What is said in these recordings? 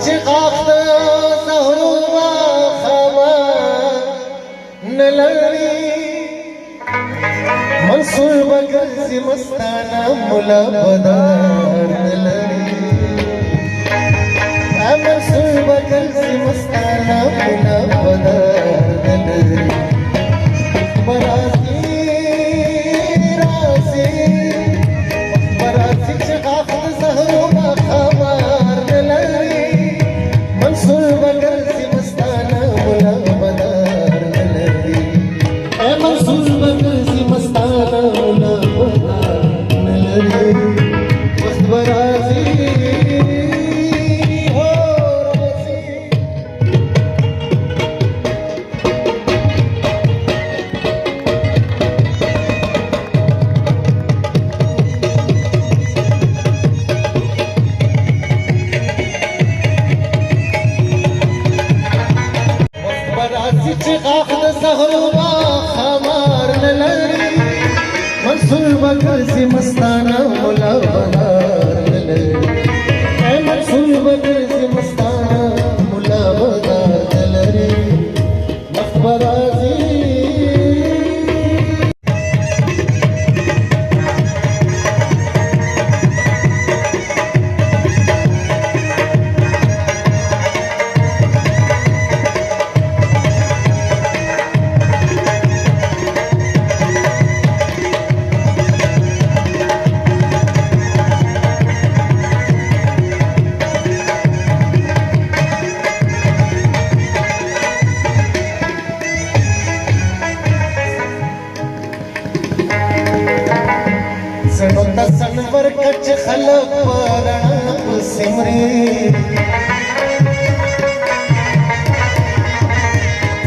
چغاق زهروا خما نلري منصور بگرزی مستانا ملا بدار نلري منصور بگرزی مستانا ملا بدار نلري چغاق زهروا خمار نلري منصور بگرزی مستانا ملا بدار نلري منصور بگرزی مستانا ملا بدار نلري مخبرازي سنور کچ خلق پرنا سمري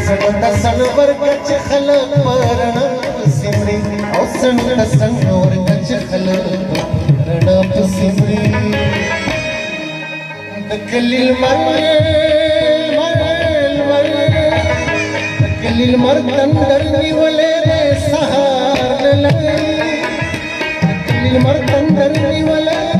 سنور کچ خلق پرنا سمري او سنور کچ خلق پرنا سمري دکلیل مر تندر نیولے سہار لگے المرتن درني ولا